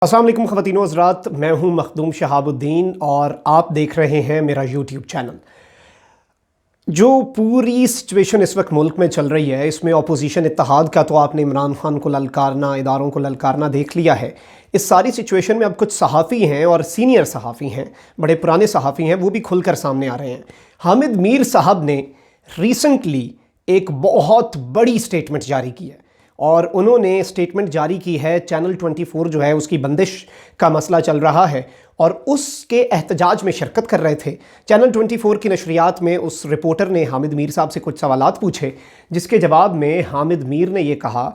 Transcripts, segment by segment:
अस्सलाम वालेकुम ख़वातीनो हज़रात, मैं हूं मखदूम शहाबुद्दीन और आप देख रहे हैं मेरा यूट्यूब चैनल। जो पूरी सिचुएशन इस वक्त मुल्क में चल रही है, इसमें अपोजिशन इत्तेहाद का तो आपने इमरान खान को ललकारना, इदारों को ललकारना देख लिया है। इस सारी सिचुएशन में अब कुछ सहाफ़ी हैं और सीनियर सहाफ़ी हैं, बड़े पुराने सहाफ़ी हैं, वो भी खुलकर सामने आ रहे हैं। हामिद मीर साहब ने रिसेंटली एक बहुत बड़ी स्टेटमेंट जारी की है और उन्होंने स्टेटमेंट जारी की है, चैनल 24 जो है उसकी बंदिश का मसला चल रहा है और उसके एहतजाज में शिरकत कर रहे थे। चैनल 24 की नशरियात में उस रिपोर्टर ने हामिद मीर साहब से कुछ सवालात पूछे, जिसके जवाब में हामिद मीर ने यह कहा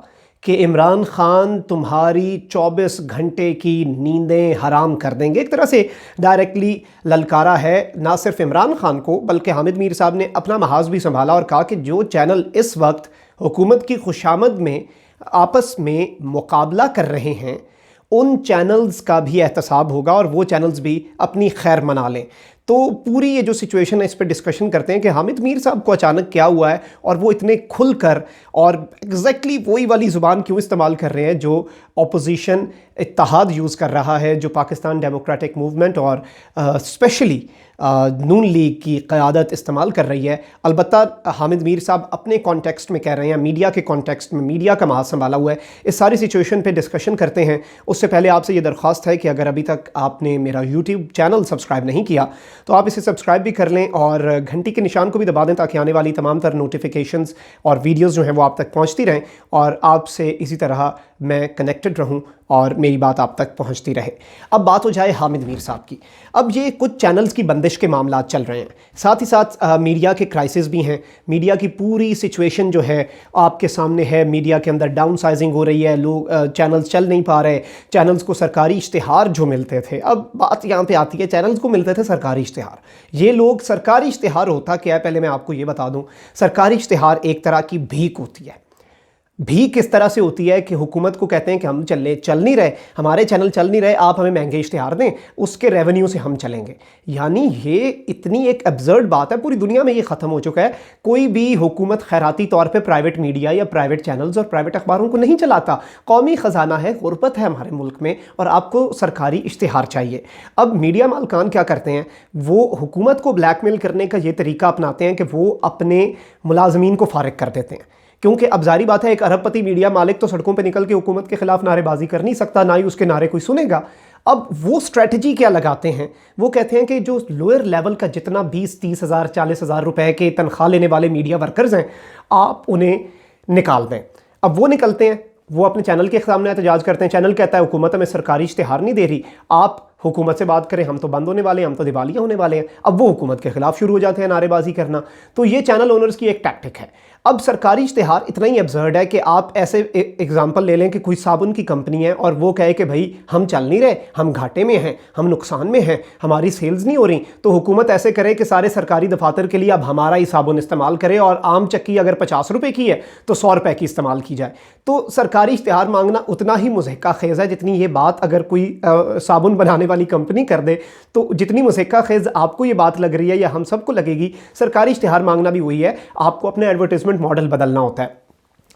कि इमरान खान तुम्हारी 24 घंटे की नींदें हराम कर देंगे। एक तरह से डायरेक्टली ललकारा है ना सिर्फ इमरान खान को, बल्कि हामिद मीर साहब ने अपना महाज भी संभाला और कहा कि जो चैनल इस वक्त हुकूमत की खुशामद में आपस में मुकाबला कर रहे हैं, उन चैनल्स का भी एहतसाब होगा और वो चैनल्स भी अपनी खैर मना लें। तो पूरी ये जो सिचुएशन है, इस पर डिस्कशन करते हैं कि हामिद मीर साहब को अचानक क्या हुआ है और वो इतने खुलकर और एग्जैक्टली वही वाली ज़ुबान क्यों इस्तेमाल कर रहे हैं जो अपोजिशन इत्तेहाद यूज़ कर रहा है, जो पाकिस्तान डेमोक्रेटिक मूवमेंट और स्पेशली नून लीग की क़यादत इस्तेमाल कर रही है। अलबत्ता हामिद मीर साहब अपने कॉन्टेक्स्ट में कह रहे हैं, मीडिया के कॉन्टेक्स्ट में, मीडिया का महाज संभाला हुआ है। इस सारी सिचुएशन पे डिस्कशन करते हैं। उससे पहले आपसे ये दरख्वास्त है कि अगर अभी तक आपने मेरा यूट्यूब चैनल सब्सक्राइब नहीं किया तो आप इसे सब्सक्राइब भी कर लें और घंटी के निशान को भी दबा दें ताकि आने वाली तमाम तर नोटिफिकेशंस और वीडियोज़ जो हैं वो आप तक पहुँचती रहें और आपसे इसी तरह मैं कनेक्टेड रहूं और मेरी बात आप तक पहुंचती रहे। अब बात हो जाए हामिद मीर साहब की। अब ये कुछ चैनल्स की बंदिश के मामला चल रहे हैं, साथ ही साथ मीडिया के क्राइसिस भी हैं। मीडिया की पूरी सिचुएशन जो है आपके सामने है। मीडिया के अंदर डाउन साइजिंग हो रही है, लोग चैनल्स चल नहीं पा रहे, चैनल्स को सरकारी इश्तिहार जो मिलते थे, अब बात यहाँ पर आती है, चैनल्स को मिलते थे सरकारी इश्तिहार। ये लोग सरकारी इश्तिहार होता क्या है, पहले मैं आपको ये बता दूँ। सरकारी इश्तिहार एक तरह की भीख होती है। भी किस तरह से होती है कि हुकूमत को कहते हैं कि हम चल नहीं रहे, हमारे चैनल चल नहीं रहे, आप हमें महंगे इश्तिहार दें, उसके रेवेन्यू से हम चलेंगे। यानी ये इतनी एक एब्सर्ड बात है, पूरी दुनिया में ये ख़त्म हो चुका है। कोई भी हुकूमत खैराती तौर पे प्राइवेट मीडिया या प्राइवेट चैनल्स और प्राइवेट अखबारों को नहीं चलाता। कौमी ख़जाना है, गुरबत है हमारे मुल्क में और आपको सरकारी इश्तिहार चाहिए। अब मीडिया मालकान क्या करते हैं, वो हुकूमत को ब्लैकमेल करने का ये तरीका अपनाते हैं कि वो अपने मुलाजमीन को फारिग कर देते हैं। क्योंकि अब जारी बात है, एक अरबपति मीडिया मालिक तो सड़कों पे निकल के हुकूमत के खिलाफ नारेबाजी कर नहीं सकता, ना ही उसके नारे कोई सुनेगा। अब वो स्ट्रेटजी क्या लगाते हैं, वो कहते हैं कि जो लोअर लेवल का जितना 20-30 हज़ार 40 हज़ार रुपए के तनख्वाह लेने वाले मीडिया वर्कर्स हैं, आप उन्हें निकाल दें। अब वो निकलते हैं, वो अपने चैनल के सामने एहतजाज करते हैं। चैनल कहता है हुकूमत हमें सरकारी इश्तिहार नहीं दे रही, आप हुकूमत से बात करें, हम तो बंद होने वाले हैं, हम तो दिवालिया होने वाले हैं। अब वो हुकूमत के खिलाफ शुरू हो जाते हैं नारेबाजी करना। तो ये चैनल ओनर्स की एक टैक्टिक है। अब सरकारी इश्तिहार इतना ही एब्सर्ड है कि आप ऐसे एग्जाम्पल ले लें कि कोई साबुन की कंपनी है और वो कहे कि भाई हम चल नहीं रहे, हम घाटे में हैं, हम नुकसान में हैं, हमारी सेल्स नहीं हो रही, तो हुकूमत ऐसे करे कि सारे सरकारी दफातर के लिए अब हमारा ही साबुन इस्तेमाल करे और आम चक्की अगर 50 रुपये की है तो 100 रुपये की इस्तेमाल की जाए। तो सरकारी इश्तिहार मांगना उतना ही मुज़हिका खेज़ है जितनी ये बात अगर कोई साबुन बनाने वाली कंपनी कर दे, तो जितनी मुज़हिका खेज़ आपको ये बात लग रही है या हम सबको लगेगी, सरकारी इश्तिहार मांगना भी वही है। आपको अपने एडवर्टाइजमेंट मॉडल बदलना होता है।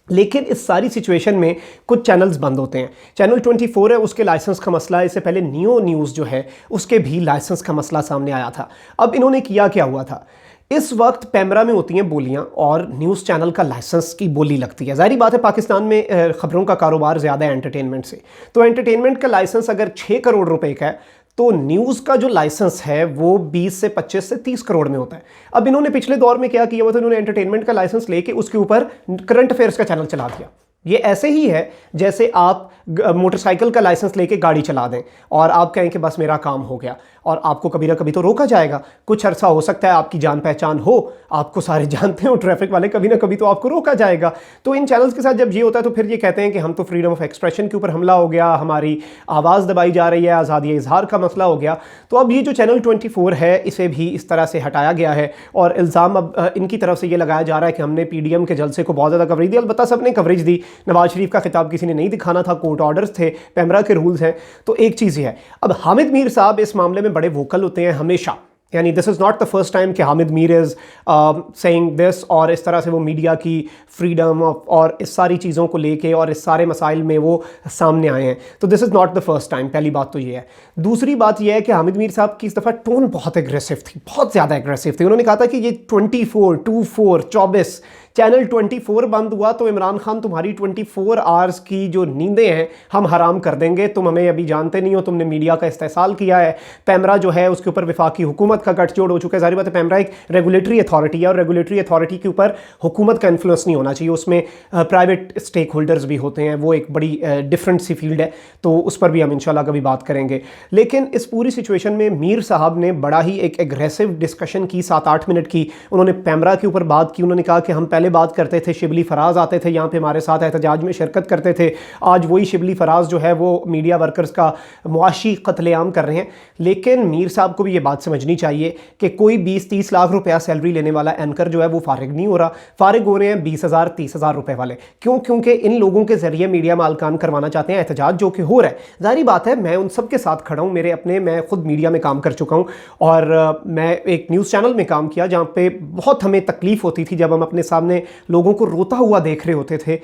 लेकिन इस सारी सिचुएशन में कुछ चैनल्स बंद होते हैं। चैनल 24 है, उसके लाइसेंस का मसला है। इससे पहले नियो न्यूज़ जो है उसके भी लाइसेंस का मसला सामने आया था। अब इन्होंने किया क्या हुआ था, इस वक्त पैमरा में होती हैं बोलियां और न्यूज़ चैनल का लाइसेंस की बोली लगती है। जाहिर बात है पाकिस्तान में ख़बरों का कारोबार ज़्यादा है एंटरटेनमेंट से, तो एंटरटेनमेंट का लाइसेंस अगर 6 करोड़ रुपए का है तो न्यूज़ का जो लाइसेंस है वो 20 से 25 से 30 करोड़ में होता है। अब इन्होंने पिछले दौर में क्या किया हुआ था, इन्होंने एंटरटेनमेंट का लाइसेंस लेके उसके ऊपर करंट अफेयर्स का चैनल चला दिया। ये ऐसे ही है जैसे आप मोटरसाइकिल का लाइसेंस लेके गाड़ी चला दें और आप कहें कि बस मेरा काम हो गया, और आपको कभी ना कभी तो रोका जाएगा। कुछ अरसा हो सकता है आपकी जान पहचान हो, आपको सारे जानते हो ट्रैफिक वाले, कभी ना कभी तो आपको रोका जाएगा। तो इन चैनल्स के साथ जब ये होता है तो फिर ये कहते हैं कि हम तो फ्रीडम ऑफ एक्सप्रेशन के ऊपर हमला हो गया, हमारी आवाज़ दबाई जा रही है, आज़ादी इजहार का मसला हो गया। तो अब ये जो चैनल 24 है इसे भी इस तरह से हटाया गया है और इल्ज़ाम अब इनकी तरफ से ये लगाया जा रहा है कि हमने PDM के जलसे को बहुत ज़्यादा कवरेज दी। अलबत्ता सब ने कवरेज दी, नवाज शरीफ का खिताब किसी ने नहीं दिखाना था, कोर्ट ऑर्डर्स थे, पैमरा के रूल्स हैं। तो एक चीज़ ही है, अब हामिद मीर साहब इस मामले में बड़े वोकल होते हैं हमेशा। यानी this is not the first time कि Hamid Mir is saying this, और इस तरह से वो मीडिया की फ्रीडम और इस सारी चीज़ों को लेके और इस सारे मसाइल में वो सामने आए हैं। तो this is not the first time, पहली बात तो ये है। दूसरी बात ये है कि हामिद मीर साहब की इस दफ़ा टोन बहुत एग्रेसिव थी, बहुत ज़्यादा एग्रेसिव थी। उन्होंने कहा था कि ये 24 चैनल 24 बंद हुआ तो इमरान खान तुम्हारी 24 आवर्स की जो नींदें हैं हम हराम कर देंगे, तुम हमें अभी जानते नहीं हो, तुमने मीडिया का इस्तेसाल किया है। पैमरा जो है उसके ऊपर वफाकी हुकूमत का गठजोड़ हो चुका है। जाहिर बात है पैमरा एक रेगुलेटरी अथॉरिटी है और रेगुलेटरी अथॉरिटी के ऊपर हुकूमत का इन्फ्लुएंस नहीं होना चाहिए, उसमें प्राइवेट स्टेक होल्डर्स भी होते हैं, वो एक बड़ी डिफरेंट सी फील्ड है, तो उस पर भी हम इंशाल्लाह कभी बात करेंगे। लेकिन इस पूरी सिचुएशन में मीर साहब ने बड़ा ही एक एग्रेसिव डिस्कशन की, 7-8 मिनट की। उन्होंने पैमरा के ऊपर बात की, उन्होंने कहा कि हम पहले बात करते थे, शिबली फराज आते थे यहाँ पे हमारे साथ एहतजाज में शिरकत करते थे, आज वही शिबली फराज जो है वो मीडिया वर्कर्स का मुआशी कत्लेआम कर रहे हैं। लेकिन मीर साहब को भी ये बात समझनी चाहिए कि कोई 20-30 लाख रुपया सैलरी लेने वाला एंकर जो है वो फारिग नहीं हो रहा, फारिग हो रहे हैं 20,000-30,000 रुपए वाले। क्यों? क्योंकि इन लोगों के जरिए मीडिया मालकान करवाना चाहते हैं एहतजाज, जो कि हो रहा है। जाहिर बात है मैं उन सब के साथ खड़ा हूँ, मैं खुद मीडिया में काम कर चुका हूँ और मैं एक न्यूज़ चैनल में काम किया जहाँ पे बहुत हमें तकलीफ होती थी जब हम अपने सामने लोगों को रोता हुआ देख रहे होते थे।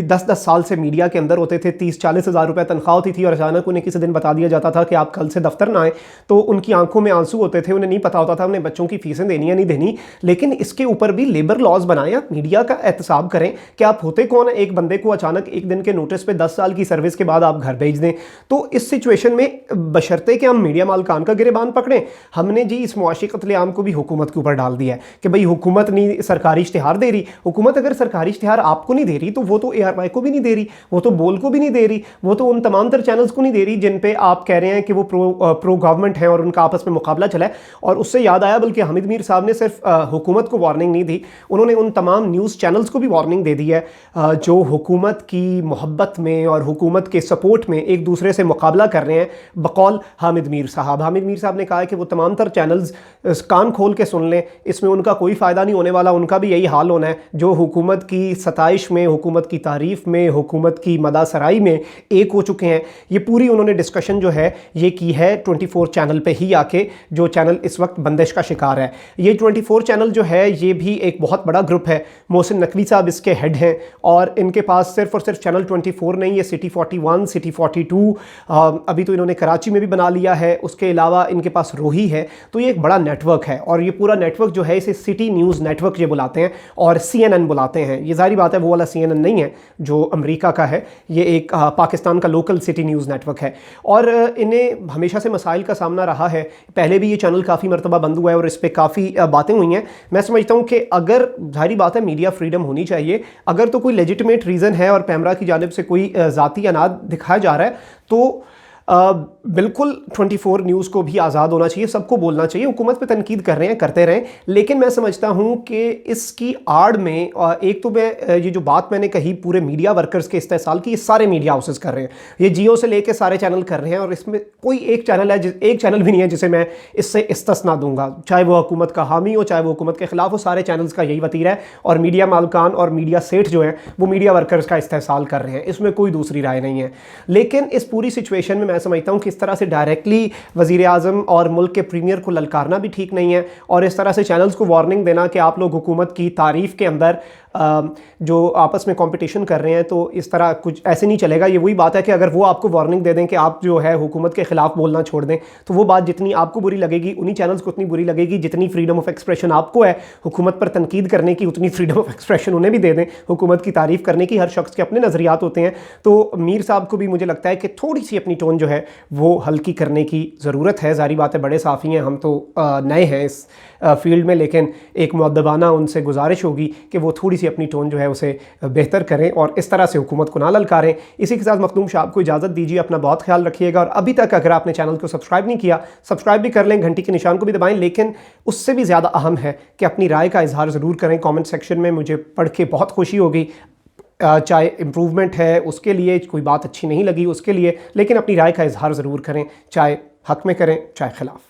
10-10 साल से मीडिया के अंदर होते थे, 30-40 हज़ार रुपये तनख्वाह होती थी और अचानक उन्हें किसी दिन बता दिया जाता था कि आप कल से दफ्तर ना आए, तो उनकी आंखों में आंसू होते थे, उन्हें नहीं पता होता था उन्हें बच्चों की फीसें देनी या नहीं देनी। लेकिन इसके ऊपर भी लेबर लॉज बनाएं, आप मीडिया का एहतसाब करें कि आप होते कौन है। एक बंदे को अचानक एक दिन के नोटिस पे 10 साल की सर्विस के बाद आप घर भेज दें, तो इस सिचुएशन में बशर्ते कि हम मीडिया मालकान का गिरेबान पकड़ें, हमने जी इस मुआशी कत्लेआम को भी हुकूमत के ऊपर डाल दिया है कि भाई हुकूमत नहीं सरकारी इश्तिहार दे रही। हुकूमत अगर सरकारी इश्तिहार आपको नहीं दे रही तो वो तो ARY को भी नहीं दे रही, वो तो बोल को भी नहीं दे रही, वो तो उन तमाम तर चैनल्स को नहीं दे रही जिन पे आप कह रहे हैं कि वो प्रो गवर्नमेंट है और उनका आपस में मुकाबला चला है। और उससे याद आया, बल्कि हामिद मीर साहब ने सिर्फ हुकूमत को वार्निंग नहीं दी, उन्होंने उन तमाम न्यूज़ चैनल्स को भी वार्निंग दे दी है जो हुकूमत की मोहब्बत में और हुकूमत के सपोर्ट में एक दूसरे से मुकाबला कर रहे हैं। बकौल हामिद मीर साहब ने कहा है कि वो तमाम तर चैनल्स कान खोल के सुन लें, इसमें उनका कोई फ़ायदा नहीं होने वाला, उनका भी यही हाल होना है जो हुकूमत की सताइश में, हुकूमत की तारीफ़ में, हुकूमत की मदासराई में एक हो चुके हैं। ये पूरी उन्होंने डिस्कशन जो है ये की है 24 चैनल पे ही आके, जो चैनल इस वक्त बंदिश का शिकार है। ये 24 चैनल जो है ये भी एक बहुत बड़ा ग्रुप है, मोहसिन नकवी साहब इसके हेड हैं और इनके पास सिर्फ और सिर्फ चैनल 24 नहीं, ये सिटी 41, सिटी 42, अभी तो इन्होंने कराची में भी बना लिया है, उसके अलावा इनके पास रोही है। तो ये एक बड़ा नेटवर्क है और ये पूरा नेटवर्क जो है इसे सिटी न्यूज़ नेटवर्क ये बुलाते हैं और CNN बुलाते हैं। ये जाहिर बात है वो वाला CNN नहीं है जो अमेरिका का है, ये एक पाकिस्तान का लोकल सिटी न्यूज़ नेटवर्क है और इन्हें हमेशा से मसाइल का सामना रहा है। पहले भी ये चैनल काफ़ी मरतबा बंद हुआ है और इस पर काफ़ी बातें हुई हैं। मैं समझता हूँ कि अगर जाहिर बात है मीडिया फ्रीडम होनी चाहिए, अगर तो कोई लेजिटिमेट रीज़न है और पैमरा की जानिब से कोई ज़ाती अनाद दिखाया जा रहा है तो बिल्कुल 24 न्यूज़ को भी आज़ाद होना चाहिए, सबको बोलना चाहिए। हुकूमत पे तनकीद कर रहे हैं, करते रहें, लेकिन मैं समझता हूँ कि इसकी आड़ में एक तो मैं ये जो बात मैंने कही पूरे मीडिया वर्कर्स के इस्तेसाल की, ये सारे मीडिया हाउसेस कर रहे हैं, ये जियो से लेके सारे चैनल कर रहे हैं और इसमें कोई एक चैनल भी नहीं है जिसे मैं इससे इस्तिस्ना दूंगा, चाहे वो हुकूमत का हामी हो चाहे वो हुकूमत के खिलाफ हो, सारे चैनल्स का यही वतीरा है और मीडिया मालकान और मीडिया सेठ जो हैं वो मीडिया वर्कर्स का इस्तेसाल कर रहे हैं, इसमें कोई दूसरी राय नहीं है। लेकिन इस पूरी सिचुएशन में मैं समझता हूँ कि इस तरह से डायरेक्टली वज़ीर आज़म और मुल्क के प्रीमियर को ललकारना भी ठीक नहीं है और इस तरह से चैनल्स को वार्निंग देना कि आप लोग हुकूमत की तारीफ़ के अंदर जो आपस में कंपटीशन कर रहे हैं, तो इस तरह कुछ ऐसे नहीं चलेगा। ये वही बात है कि अगर वो आपको वार्निंग दे दें कि आप जो है हुकूमत के ख़िलाफ़ बोलना छोड़ दें, तो वो बात जितनी आपको बुरी लगेगी उन्हीं चैनल्स को उतनी बुरी लगेगी जितनी फ्रीडम ऑफ एक्सप्रेशन आपको है हुकूमत पर तनकीद करने की, उतनी फ्रीडम ऑफ एक्सप्रेशन उन्हें भी दे दें हुकूमत की तारीफ़ करने की। हर शख्स के अपने नज़रियात होते हैं, तो मीर साहब को भी मुझे लगता है कि थोड़ी सी अपनी टोन जो है वो हल्की करने की ज़रूरत है। ज़ाहिर बात है बड़े साफ़ी हैं, हम तो नए हैं इस फील्ड में, लेकिन एक मुअद्दबाना उनसे गुजारिश होगी कि वो थोड़ी सी अपनी टोन जो है उसे बेहतर करें और इस तरह से हुकूमत को ना ललकारें। इसी के साथ मखदूम शाह को इजाज़त दीजिए, अपना बहुत ख्याल रखिएगा और अभी तक अगर आपने चैनल को सब्सक्राइब नहीं किया, सब्सक्राइब भी कर लें, घंटी के निशान को भी दबाएं, लेकिन उससे भी ज़्यादा अहम है कि अपनी राय का इजहार ज़रूर करें कमेंट सेक्शन में। मुझे पढ़ के बहुत खुशी होगी, चाहे इम्प्रूवमेंट है उसके लिए, कोई बात अच्छी नहीं लगी उसके लिए, लेकिन अपनी राय का इजहार ज़रूर करें, चाहे हक़ में करें चाहे खिलाफ।